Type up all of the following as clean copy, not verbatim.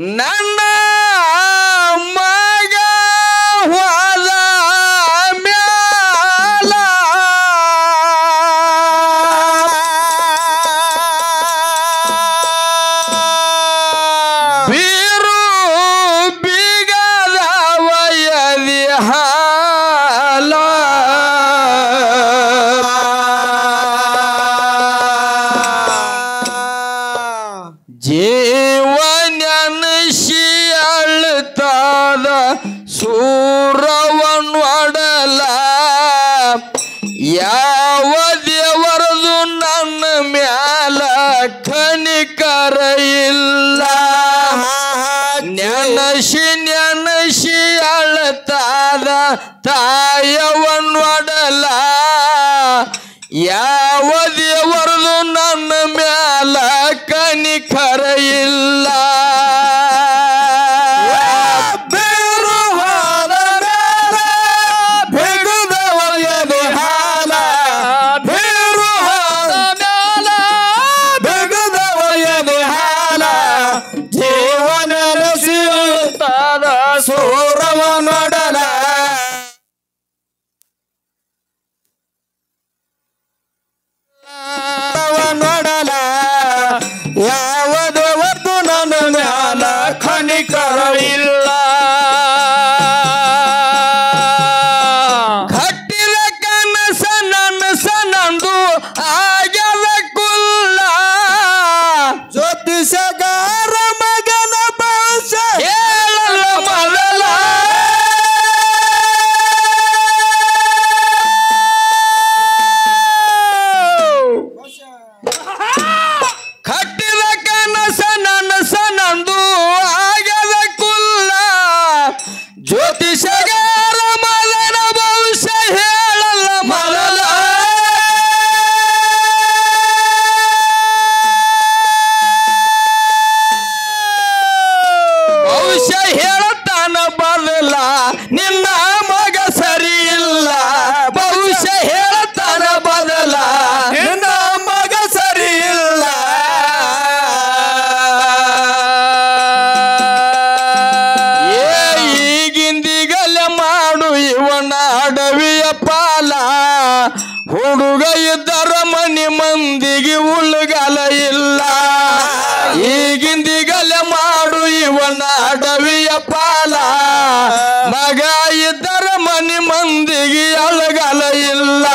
ನನ್ನ ಮಗ ಹೋದ ಮ್ಯಾಲ ಬೀರು ಬೀಗದ ವಯದಿ ಹಾಲ ಜೀವನೆನಸಿ ಅಳ್ತಾದ ಸೂರವನ್ನೊಡಲ ಯಾವ ದೇವರದು ನನ್ನ ಮ್ಯಾಲ ಕನಿಕರ ಇಲ್ಲ ನೆನಸಿ ನೆನಸಿ ಅಳ್ತಾದ ತಾಯವನ್ನೊಡಲ ಯಾವ ದೇವರದು ನನ್ನ ಮ್ಯಾಲ ಕನಿಕರ ಇಲ್ಲ ಯಾವುದು ಹೊತ್ತು ನನ್ನ ಮ್ಯಾಲ ಕನಿಕರ ಇಲ್ಲ ಕಟ್ಟಿದ ಕನಸ ನನಸ ನಂದು ಆಗ್ಯದ ಕುಲ್ಲ ಜ್ಯೋತಿಷಗಾರ ಮಗನ ಭಾಷ ಹೇಳಲ್ಲ ಮೊದಲ ಕಟ್ಟಿದ ಕನಸ ನನಸ ನಂದು ಆಗ್ಯದ ಕುಲ್ಲ ಜ್ಯೋತಿಷಗಾರ ಮಗನ ಭವಿಷ್ಯ ಹೇಳಲ್ಲ ಮೊದಲ ಭವಿಷ್ಯ ಹೇಳತಾನ ಬದಲ ನಿನ್ನ ಮಗ ಸರಿ ಇಲ್ಲ ಭವಿಷ್ಯ ಹೇಳತಾನ ಬದಲ ನಿನ್ನ ಮಗ ಸರಿ ಇಲ್ಲ ಈಗಿಂದಿಗಲೆ ಮಾಡು ಇವನ ಅಡವಿಯ ಪಾಲ ಹುಡುಗ ಇದ್ದರ ಮನಿ ಮಂದಿಗೆ ಉಳ್ಗಲ ಇಲ್ಲ ಈಗಿಂದಿಗಲೆ ಮಾಡು ಇವನ ಅಡವಿಯ ಪಾಲ ಮಗ ಇದ್ದರ ಮನಿ ಮಂದಿಗೆ ಅಳಗಲ ಇಲ್ಲ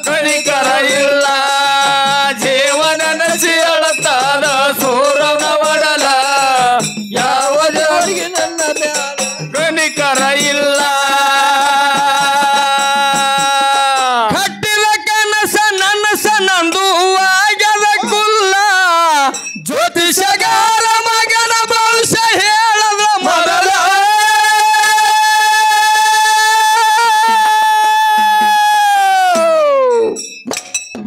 ಕನಿಕರ ಇಲ್ಲ ಜೀವನ ನಸಿ ಅಳತಾದ ಸೂರನ ಒಡಲ ಯಾವ ದೇವರಿಗೆ ನನ್ನ ಮ್ಯಾಲ ಕನಿಕರ ಇಲ್ಲ ಕಟ್ಟಿದ ಕನಸ ನನಸ ನಂದು ಆಗ್ಯದ ಕುಲ್ಲ ಜ್ಯೋತಿಷಗಾರ ಮಗನ ಭವಿಷ್ಯ ಹೇಳದ ಮೊದಲ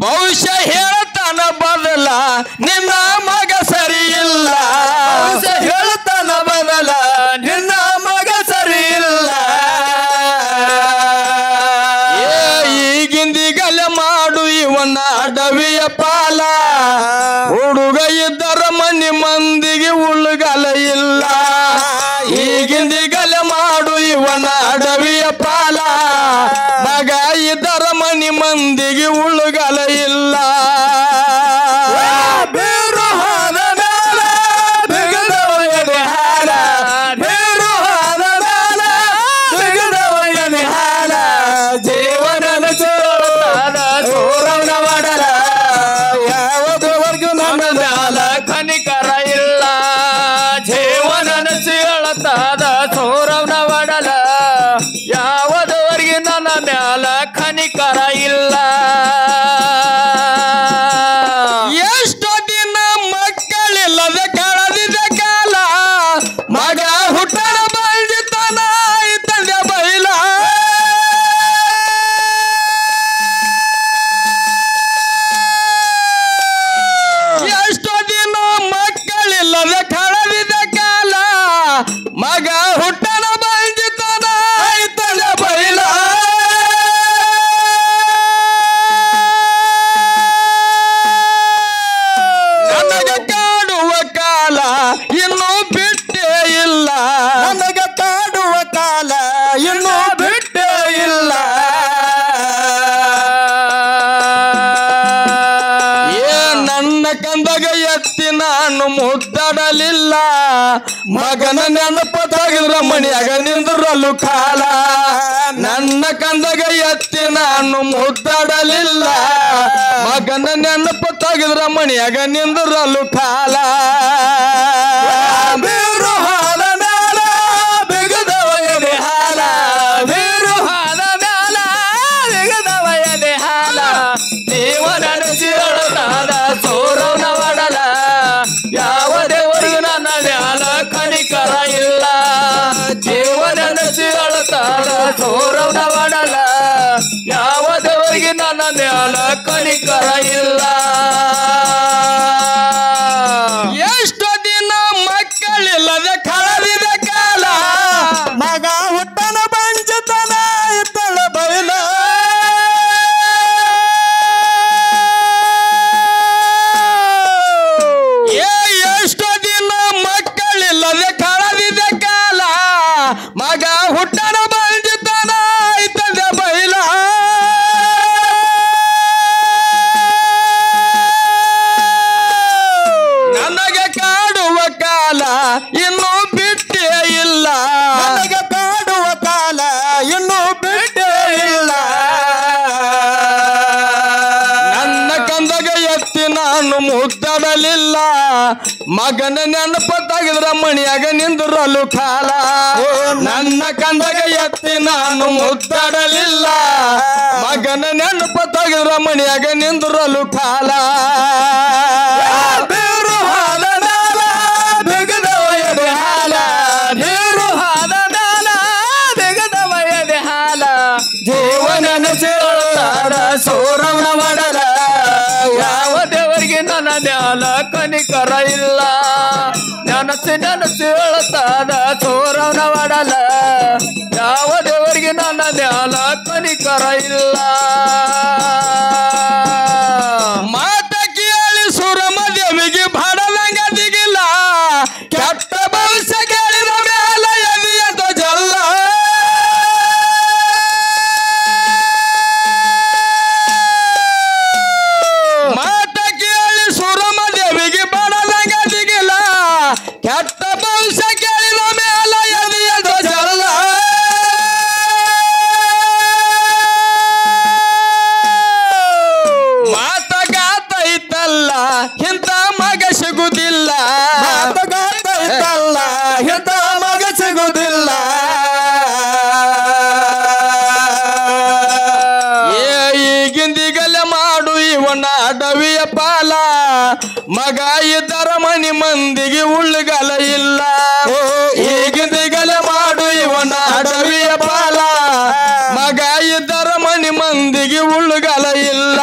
ಭವಿಷ್ಯ ಹೇಳತಾನ ಬದಲ ನಿನ್ನ ಮಗ ಸರಿ ಇಲ್ಲ ಭವಿಷ್ಯ ಹೇಳತಾನ ಬದಲ ನಿನ್ನ ಮಗ ಸರಿ ಇಲ್ಲ ಈಗಿಂದಿಗಲೆ ಮಾಡು ಇವನ ಅಡವಿಯ ಪಾಲ ಹುಡುಗ ಇದ್ದರ ಮನಿ ಮಂದಿಗೆ ಉಳ್ಗಲ ಇಲ್ಲ ಈಗಿಂದಿಗಲೆ ಮಾಡು ಇವನ ಅಡವಿಯ ಪಾಲ ಮಗ ಇದ್ದರ ಮನಿ ಮಂದಿಗೆ ಉಳ್ಗಲ ಇಲ್ಲ ಬೇರು ಹಾದ ಮ್ಯಾಲ ಬಿಗದವ ಎದೆ ಹಾಲ ಬೇರು ಹಾದ ಮ್ಯಾಲ ಬಿಗದವ ಎದೆ ಹಾಲ ಜೀವನ ಚೋರಾದ ಸೂರವನ ಮಾಡಲ ಯಾವ ದೇವರಿಗೂ ನನ್ನ ಮ್ಯಾಲ ಕನಿಕರ ಕಂದಾಗ ಎತ್ತಿ ನಾನು ಮುದ್ದಾಡಲಿಲ್ಲ ಮಗನ ನೆನಪ ತೆಗೆದ್ರ ಮಣಿಯಾಗ ನಿಂದ್ರಲು ಕಾಲ ನನ್ನ ಕಂದಾಗ ಎತ್ತಿ ನಾನು ಮುದ್ದಾಡಲಿಲ್ಲ ಮಗನ ನೆನಪ ತೆಗೆದ್ರ ಮಣಿಯಾಗ ನಿಂದ್ರಲು ಕಾಲ ಬೀರು ಹಾಲ ಮ್ಯಾಲ ಬಿಗದವ ಎದೆ ಹಾಲ ಬೀರು ಹಾಲ ಮ್ಯಾಲ ಬಿಗದವ ಎದೆ ಹಾಲ ದೇವ ನಡೆಸಿ ಅಳತಾದ ಸೋರವನ ಒಡಲ ಯಾವ ದೇವರಿಗೂ ನನ್ನ ಮ್ಯಾಲ ಕನಿಕರ ಇಲ್ಲ ದೇವ ನಡೆಸಿ ಅಳತಾದ ಸೋರವನ ಒಡಲ ಯಾವ ದೇವರಿಗೆ ನನ್ನ ಮ್ಯಾಲ ಕನಿಕರ ಇಲ್ಲ ಎಷ್ಟು ದಿನ ಮಕ್ಕಳಿಲ್ಲದ ಕಳೆದಿದ ಕಾಲ ಮಗ ಹುಟ್ಟನ ಬಂಜತನ ಇತ್ತಳ ಬಯಲ ಎಷ್ಟು ದಿನ ಮಕ್ಕಳಿಲ್ಲದ ಕಳೆದಿದ ಕಾಲ ಮಗ ಹುಟ್ಟನ ಬಂಜತನ ಇತ್ತದ ಬಯಲ ನನಗೆ ಕಾಡುವ ಕಾಲ ಇನ್ನೂ ಬಿಟ್ಟೇ ಇಲ್ಲ ನನಗೆ ಕಾಡುವ ಕಾಲ ಇನ್ನೂ ಬಿಟ್ಟೇ ಇಲ್ಲ ನನ್ನ ಕಂದಾಗ ಎತ್ತಿ ನಾನು ಮುದ್ದಾಡಲಿಲ್ಲ ಮಗನ ನೆನಪ ತೆಗೆದ್ರ ಮಣಿಯಾಗ ನಿಂದ್ರಲು ಕಾಲ ನನ್ನ ಕಂದಾಗ ಎತ್ತಿ ನಾನು ಮುದ್ದಾಡಲಿಲ್ಲ ಮಗನ ನೆನಪ ತೆಗೆದ್ರ ಮಣಿಯಾಗ ನಿಂದ್ರಲು ಕಾಲ ಬೀರು ಹಾಲ ಮ್ಯಾಲ ಬಿಗದವ ಎದೆ ಹಾಲ ನೀರು ಹಾಲ ಮ್ಯಾಲ ಬಿಗದವ ಎದೆ ಹಾಲ ಜೀವನ ಸೇಳತಾರ ಸೋರವನ ಮಾಡಲ ಯಾವ ದೇವರಿಗೆ ನನ್ನ ಮ್ಯಾಲ ಕನಿಕರ ಇಲ್ಲ ನೆನಸಿ ಹೇಳತಾದ ಸೋರವನ ಮಾಡಲ ಯಾವ ದೇವರಿಗೆ ನನ್ನ ಮ್ಯಾಲ ಕನಿಕರ ಇಲ್ಲ ಮಾತ ಕೇಳಿ ಸುರಮದೇವಿಗೆ ಬಡದಂಗ ದಿಗಿಲ್ಲ ಕೆಟ್ಟ ಭವಿಷ್ಯ ಕೇಳಿದ ಮ್ಯಾಲ ಎದೆಯದ ಜಲ್ಲ ಮಾತ ಕೇಳಿ ಸುರಮದೇವಿಗೆ ಬಡದಂಗ ದಿಗಿಲ್ಲ ಕೆಟ್ಟ ಭವಿಷ್ಯ ಕೇಳಿದ ಮ್ಯಾಲ ಎದೆಯದ ಜಲ್ಲ ಮಾತಗಾತೈತಲ್ಲ ಇಂಥ ಮಗ ಸಿಗುದಿಲ್ಲ ಮಾತಗಾತೈತಲ್ಲ ಇಂಥ ಮಗ ಸಿಗುದಿಲ್ಲ ಈಗಿಂದಿಗಲೆ ಮಾಡು ಇವನ ಅಡವಿಯ ಪಾಲ ಮಗ ಇದ್ದರ ಮನಿ ಮಂದಿಗೆ ಉಳ್ಳುಗಲ ಇಲ್ಲ ಈಗಿಂದಿಗಲೆ ಮಾಡು ಇವನ ಅಡವಿಯ ಪಾಲ ಮಗ ಇದ್ದರ ಮನಿ ಮಂದಿಗೆ ಉಳ್ಳುಗಲ ಇಲ್ಲ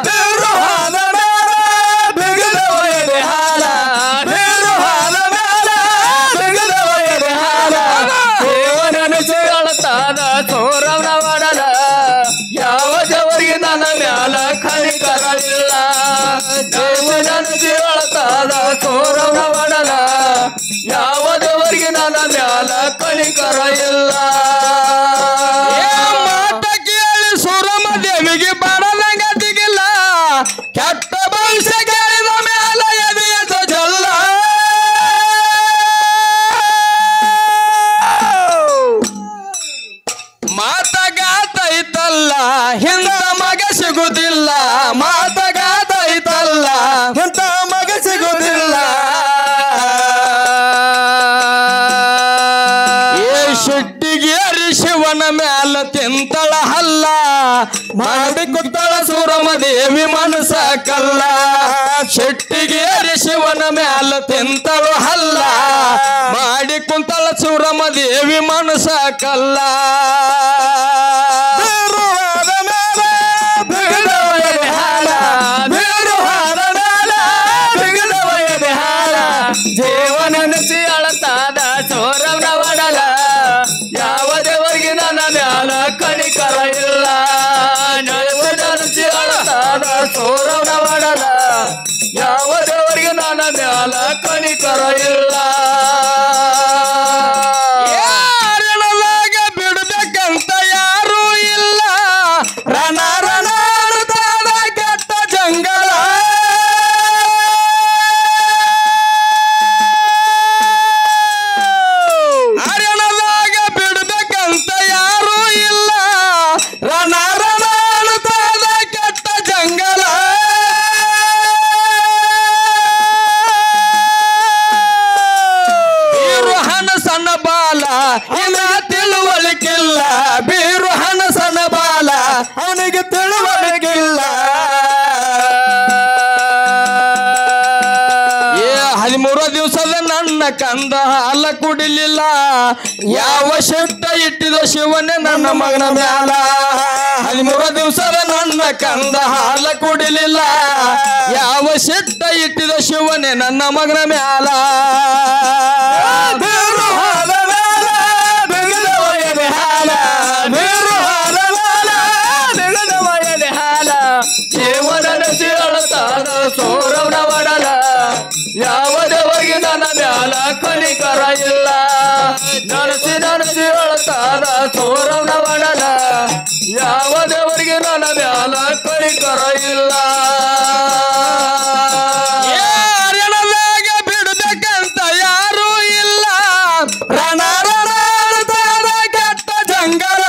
ಬೀರು ಹಾಲ ಮ್ಯಾಲ ಬಿಗದವ ಎದೆ ಹಾಲ ಬೀರು ಹಾಲ ಮ್ಯಾಲ ಬಿಗದವ ಎದೆ ಹಾಲ ದೇವನ ಸೇಳತಾದ ಸೋರವನ ಒಡಲ ಯಾವ ದೇವರಿಗೆ ನನ್ನ ಮ್ಯಾಲ ಕನಿಕರ ಇಲ್ಲ ದೇವನ ಸೇಳತಾದ ಸೋರವನ ಒಡಲ ಯಾವ ದೇವರಿಗೆ ನನ್ನ ಮ್ಯಾಲ ಕನಿಕರ ಇಲ್ಲ ಮಾತ ಕೇಳಿ ಸುರಮದೇವಿಗೆ ಬಡದಂಗ ದಿಗಿಲ್ಲ ಕೆಟ್ಟ ಭವಿಷ್ಯ ಕೇಳಿದ ಮ್ಯಾಲ ಎದೆಯದ ಜಲ್ಲ ಮಾತಗಾತೈತಲ್ಲ ಇಂಥ ಮಗ ಸಿಗುದಿಲ್ಲ ಮಾತಗಾತೈತಲ್ಲ ಇಂಥ ಮಗ ಸಿಗುದಿಲ್ಲ ಶೆಟ್ಟಿಗೆ ಶಿವನ ಮ್ಯಾಲ ತಿಂತಳ ಹಲ್ಲ ಮಾಡಿ ಕುತ್ತಳ ಸುರಮದೇವಿ ಮನಸ ಕಲ್ಲ ಶೆಟ್ಟಿಗೆ ಶಿವನ ಮ್ಯಾಲ ತಿಂತಳು ಹಲ್ಲ ಮಾಡಿ ಕುಂತಳ ಸುರಮದೇವಿ ಮನಸ ಕಲ್ಲ ಬೀರು ಹಾಲ ಮ್ಯಾಲ ಬಿಗದವ ಎದೆ ಹಾಲ ಬೀರು ಹಾಲ ಮ್ಯಾಲ ಬಿಗದವ ಎದೆ ಹಾಲ ಜೀವನ ನೆನೆಸಿ ಅಳತಾದ ಸೋರವನ ಒಡಲ ಯಾವ ದೇವರಿಗೆ ನನ್ನ ಮ್ಯಾಲ ಕನಿಕರ ಇಲ್ಲ ನೆನೆಸಿ ಅಳತಾದ ಸೋರವನ ಒಡಲ ಯಾವ ದೇವರಿಗೆ ನನ್ನ ಮ್ಯಾಲ ಕನಿಕರ ಇಲ್ಲ ಬಿಡಬೇಕಂತ ಯಾರೂ ಇಲ್ಲ ರಣ ರಣ ಕೆಟ್ಟ ಜಂಗಲ ನನ್ನ ಕಂದ ಹಾಲ ಕುಡಿಲಿಲ್ಲ ಯಾವ ಶೆಟ್ಟ ಇಟ್ಟಿದ ಶಿವನೇ ನನ್ನ ಮಗನ ಮ್ಯಾಲ 13 ದಿವಸದ ನನ್ನ ಕಂದ ಹಾಲ ಕುಡಿಲಿಲ್ಲ ಯಾವ ಶೆಟ್ಟ ಇಟ್ಟಿದ ಶಿವನೇ ನನ್ನ ಮಗನ ಮ್ಯಾಲ ಸೋರವನ ಮಾಡಲ ಯಾವ ದೇವರಿಗೆ ನನ್ನ ಮ್ಯಾಲ ಕಣಿಕರ ಇಲ್ಲ ನಡೆಸಿ ನಡೆಸಿ ಅಳತಾದ ಸೋರವನ ಮಾಡಲ ಯಾವ ದೇವರಿಗೆ ನನ್ನ ಮ್ಯಾಲ ಕಣಿಕರ ಇಲ್ಲ ರಣದಾಗ ಬಿಡಬೇಕಂತ ಯಾರೂ ಇಲ್ಲ ರಣ ರಣ ಕೆಟ್ಟ ಜಂಗಲ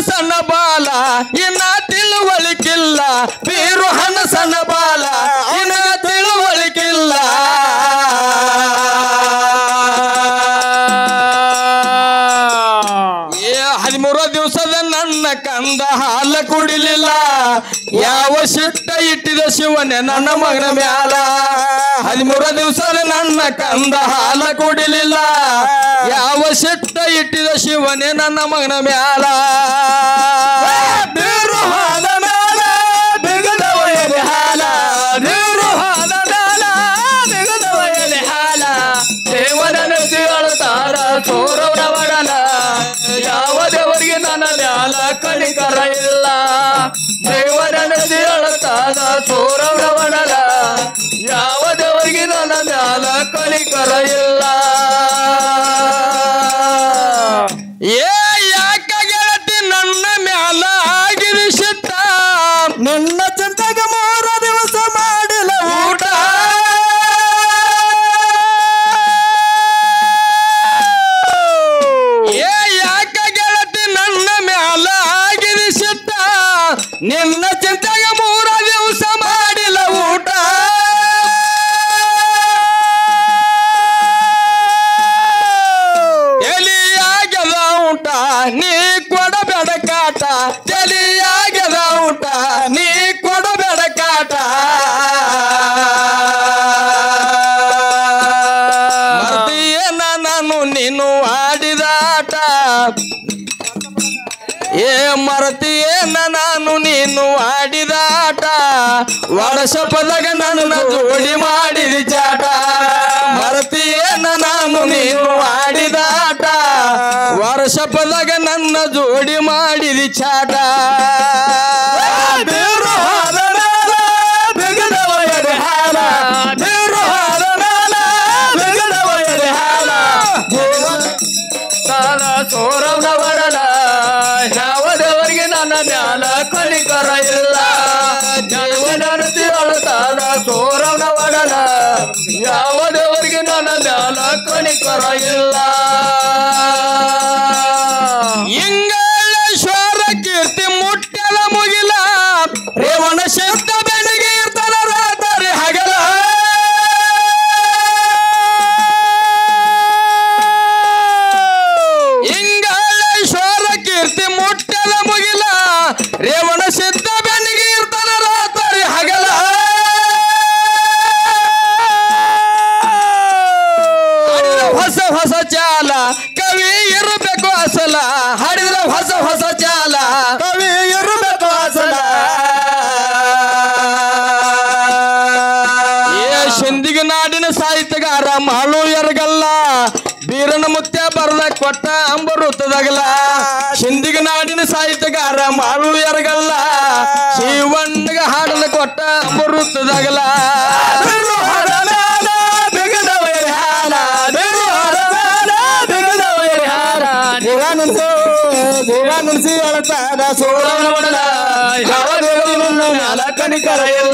ಸಣ್ಣ ಬಾಲ ಇನ್ನ ತಿಳುವಳಿಕಿಲ್ಲ ಬೀರು ಹಣ ಸಣ್ಣ ಬಾಲ ಇನ್ನ ತಿಳುವಳಿಕಿಲ್ಲ 13 ದಿವಸದ ನನ್ನ ಕಂದ ಹಾಲ ಕುಡಿಲಿಲ್ಲ ಯಾವ ಶಿಟ್ಟ ಇಟ್ಟಿದ ಶಿವನೇ ನನ್ನ ಮಗನ ಮ್ಯಾಲ 13 ದಿವಸದ ನನ್ನ ಕಂದ ಹಾಲ ಕುಡಿಲಿಲ್ಲ ಯಾವ ಶಿಟ್ಟ ಇಟ್ಟಿದ ಶಿವನೇ ನನ್ನ ಮಗನ ಮ್ಯಾಲ ಸೋರವನ ಮಾಡಲ ಯಾವ ದೇವರಿಗೆ ನನ್ನ ಮ್ಯಾಲ ಕಣಿಕರ ಇಲ್ಲ ದೇವರ ನಸಿ ಅಳತಾದ ಸೋರವನ ಮಾಡಲ ಯಾವ ದೇವರಿಗೆ ನನ್ನ ಮ್ಯಾಲ ಕಣಿಕರ ಇಲ್ಲ ಯಾಕ ಗೆಳತಿ ನನ್ನ ಮ್ಯಾಲ ಆಗಿದೆ ಶಿಟ್ಟ ನಿನ್ನ ಚಿಂತೆಗ 3 ದಿವಸ ಮಾಡಿಲ್ಲ ಊಟ ಯಾಕ ಗೆಳತಿ ನನ್ನ ಮ್ಯಾಲ ಆಗಿದೆ ಶಿಟ್ಟ ನಿನ್ನ ಚಿಂತೆಗ 3 ದಿವಸ ಮಾಡಿಲ್ಲ ಊಟ ಎಲಿಯಾಗದ ಊಟ ನೀ ಕೊಡಬೇಡ ಕಾಟ ಎಲಿಯಾಗದ ಊಟ ನೀ ಕೊಡಬೇಡ ಕಾಟ ಮರ್ತಿಯೇನ ನಾನು ನೀನು ಆಡಿದಾಟ ಮರತಿಯೇನ ನಾನು ನೀನು ಆಡಿದಾಟ ವರ್ಷಪದಾಗ ನನ್ನ ಜೋಡಿ ಮಾಡಿದ ಚಾಟ ಮರತಿಯೇನ ನಾನು ನೀನು ಆಡಿದಾಟ ವರ್ಷಪದಾಗ ನನ್ನ ಜೋಡಿ ಮಾಡಿದ ಚಾಟ ಸೋರವನ ಮಾಡಲ ಯಾವ ದೇವರಿಗೆ ನನ್ನ ಮ್ಯಾಲ ಕಣಿಕರ ಇಲ್ಲ ನಡೆಸಿ ಅಳತಾದ ಸೋರವನ ಮಾಡಲ ಯಾವ ದೇವರಿಗೆ ನನ್ನ ಮ್ಯಾಲ ಕಣಿಕರ ಇಲ್ಲ ಇಂಗಳೇಶ್ವರ ಕೀರ್ತಿ ಮುಟ್ಟಲ ಮುಗಿಲ ರೇವಣ ಶಬ್ದ ಬೆಳಗ್ಗೆ ಇರ್ತಾನ ರಾತ್ರಿ ಹಗಲ ಇಂಗಳೇಶ್ವರ ಕೀರ್ತಿ ಮುಟ್ಟಲ ಮುಗಿಲ ರೇವಣ ಸಿದ್ಧ ಬೆನ್ನಿಗೆ ಇರ್ತಾನ ರಾತ್ರಿ ಹಗಲ ಹೊಸ ಹೊಸ ಚಾಲ ಕವಿ ಇರಬೇಕು ಅಸಲ ಹಾಡಿದ್ರ ಹೊಸ ಹೊಸ ಚಾಲ ಕವಿ ಇರಬೇಕು ಅಸಲ ಸಿಂಧಿಗ ನಾಡಿನ ಸಾಹಿತ್ಯಗಾರ ಮಾಳು ಎರಗಲ್ಲ ಬೀರನ ಮುತ್ಯ ಬರದ ಕೊಟ್ಟ ಅಂಬರುತ್ತದಗಲ ಸಿಂಧಿಗ ನಾಡಿನ ಸಾಹಿತ್ಯಗಾರ ಮಾಳು ಎರಗಲ್ಲ ಶಿವಣ್ಣಗ ಹಾಡಲು ಕೊಟ್ಟ ಅಂಬರುತ್ತದಗಲ ದೇವಾನುಸಿ ಅಳತಾದ ಸೋರವನ ಮಾಡಲ ಯಾವ ದೇವರಿಗೆ ನನ್ನ ಮ್ಯಾಲ ಕಣಿಕರ ಇಲ್ಲ